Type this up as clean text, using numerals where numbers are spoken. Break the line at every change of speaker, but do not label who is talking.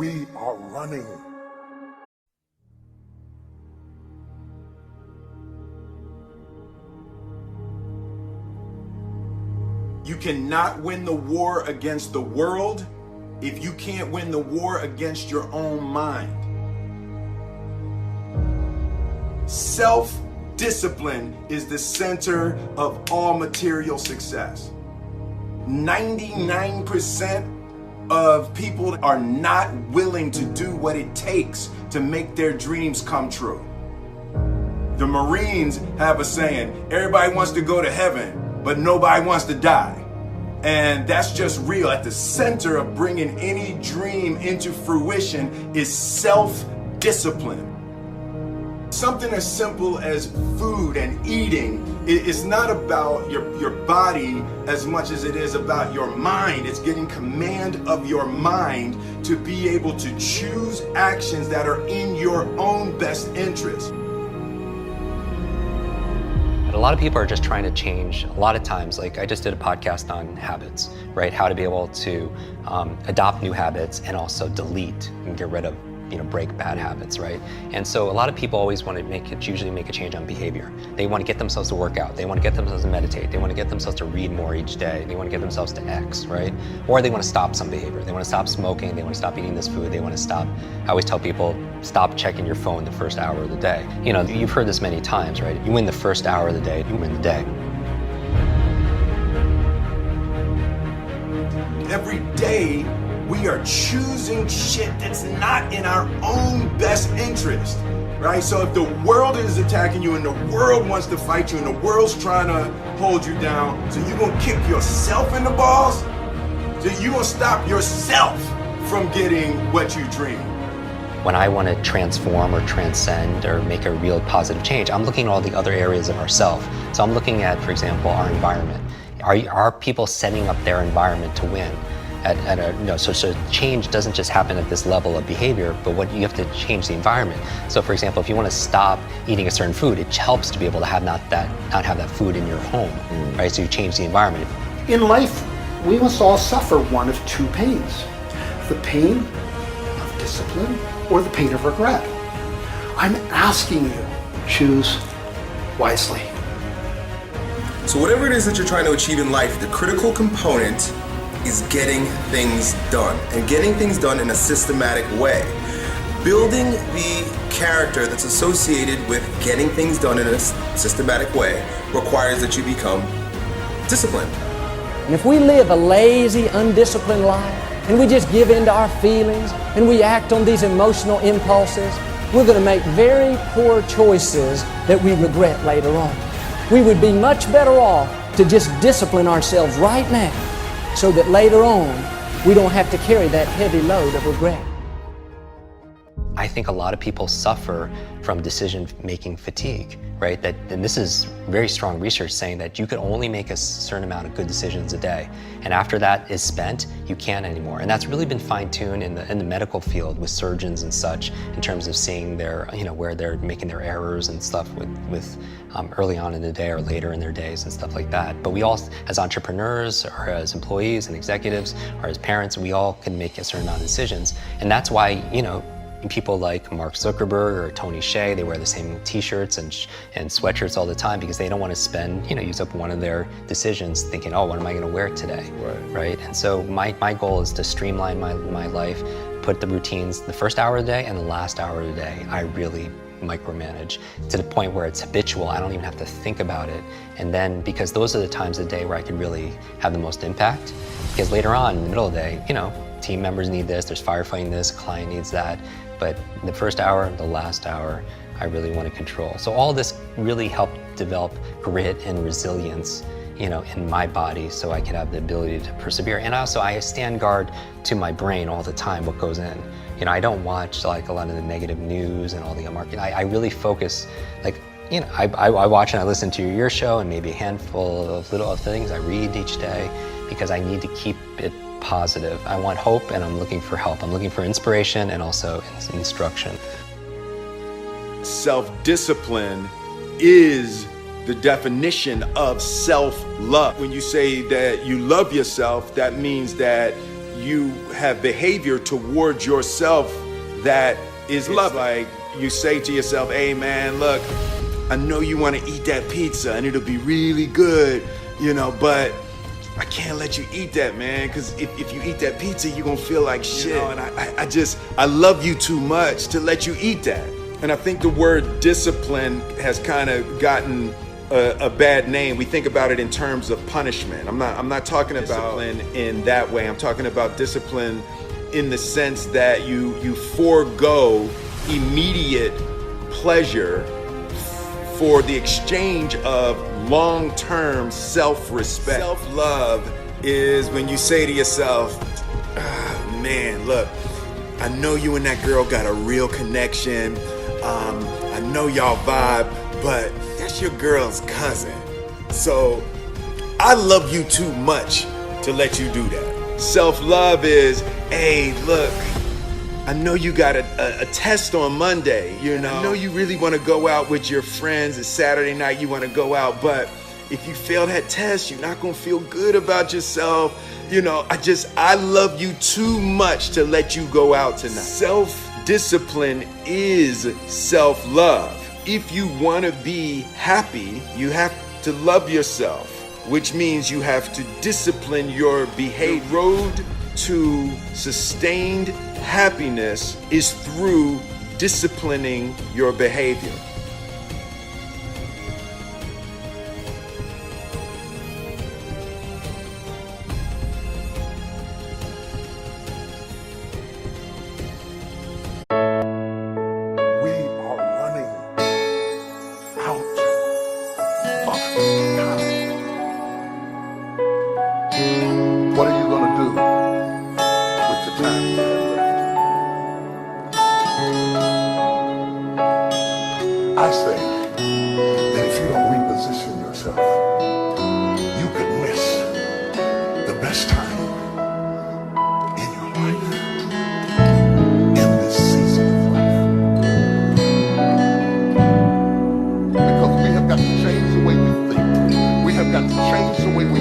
we are running.
You cannot win the war against the world if you can't win the war against your own mind. Self-discipline is the center of all material success. 99% of people are not willing to do what it takes to make their dreams come true. The Marines have a saying, everybody wants to go to heaven, but nobody wants to die. And that's just real. At the center of bringing any dream into fruition is self-discipline. Something as simple as food and eating is not about your body as much as it is about your mind. It's getting command of your mind to be able to choose actions that are in your own best interest.
A lot of people are just trying to change. A lot of times, like I just did a podcast on habits, right? How to be able to adopt new habits and also delete and get rid of, break bad habits, right? And so a lot of people always want to usually make a change on behavior. They want to get themselves to work out. They want to get themselves to meditate. They want to get themselves to read more each day. They want to get themselves to X, right? Or they want to stop some behavior. They want to stop smoking. They want to stop eating this food. They want to stop, I always tell people, stop checking your phone the first hour of the day. You've heard this many times, right? You win the first hour of the day, you win the day.
Every day, we are choosing shit that's not in our own best interest, right? So if the world is attacking you and the world wants to fight you and the world's trying to hold you down, so you're gonna kick yourself in the balls? So you're gonna stop yourself from getting what you dream.
When I want to transform or transcend or make a real positive change, I'm looking at all the other areas of ourself. So I'm looking at, for example, our environment. Are people setting up their environment to win? So change doesn't just happen at this level of behavior, but what you have to change the environment. So for example, if you want to stop eating a certain food, it helps to be able to have not have that food in your home, right? So you change the environment.
In life, we must all suffer one of two pains: the pain of discipline or the pain of regret. I'm asking you, choose wisely.
So whatever it is that you're trying to achieve in life, the critical component is getting things done, and getting things done in a systematic way. Building the character that's associated with getting things done in a systematic way requires that you become disciplined.
And if we live a lazy, undisciplined life, and we just give in to our feelings, and we act on these emotional impulses, we're going to make very poor choices that we regret later on. We would be much better off to just discipline ourselves right now, so that later on, we don't have to carry that heavy load of regret.
I think a lot of people suffer from decision-making fatigue, right? And this is very strong research saying that you can only make a certain amount of good decisions a day. And after that is spent, you can't anymore. And that's really been fine-tuned in the medical field with surgeons and such, in terms of seeing their, where they're making their errors and stuff with early on in the day or later in their days and stuff like that. But we all, as entrepreneurs or as employees and executives or as parents, we all can make a certain amount of decisions. And that's why, people like Mark Zuckerberg or Tony Hsieh, they wear the same t-shirts and sweatshirts all the time because they don't want to spend, use up one of their decisions thinking, oh, what am I going to wear today? Right? And so my goal is to streamline my life, put the routines, the first hour of the day and the last hour of the day, I really micromanage to the point where it's habitual. I don't even have to think about it. And then, because those are the times of the day where I can really have the most impact, because later on in the middle of the day, team members need this, there's firefighting this, client needs that. But the first hour, the last hour, I really want to control. So all this really helped develop grit and resilience, in my body, so I can have the ability to persevere. And also, I stand guard to my brain all the time, what goes in. I don't watch like a lot of the negative news and all the market. I really focus, I watch and I listen to your show and maybe a handful of little things I read each day, because I need to keep it positive. I want hope and I'm looking for help. I'm looking for inspiration and also instruction.
Self-discipline is the definition of self-love. When you say that you love yourself, that means that you have behavior towards yourself that is love. Like you say to yourself, hey man, look, I know you want to eat that pizza and it'll be really good, you know, but I can't let you eat that, man, because if you eat that pizza, you're going to feel like shit. You know, and I love you too much to let you eat that. And I think the word discipline has kind of gotten a bad name. We think about it in terms of punishment. I'm not talking about discipline in that way. I'm talking about discipline in the sense that you forego immediate pleasure for the exchange of long-term self-respect. Self-love is when you say to yourself, man, look, I know you and that girl got a real connection. I know y'all vibe, but that's your girl's cousin. So I love you too much to let you do that. Self-love is, hey, look, I know you got a test on Monday, you know. I know you really want to go out with your friends. It's Saturday night, you want to go out, but if you fail that test, you're not going to feel good about yourself. You know, I love you too much to let you go out tonight. Self-discipline is self-love. If you want to be happy, you have to love yourself, which means you have to discipline your behavior. The road to sustained happiness is through disciplining your behavior.
We are running out of time. What are you going to do with the time you have left? I say that if you don't reposition yourself, you could miss the best time in your life, in this season of life. Because we have got to change the way we think. We have got to change the way we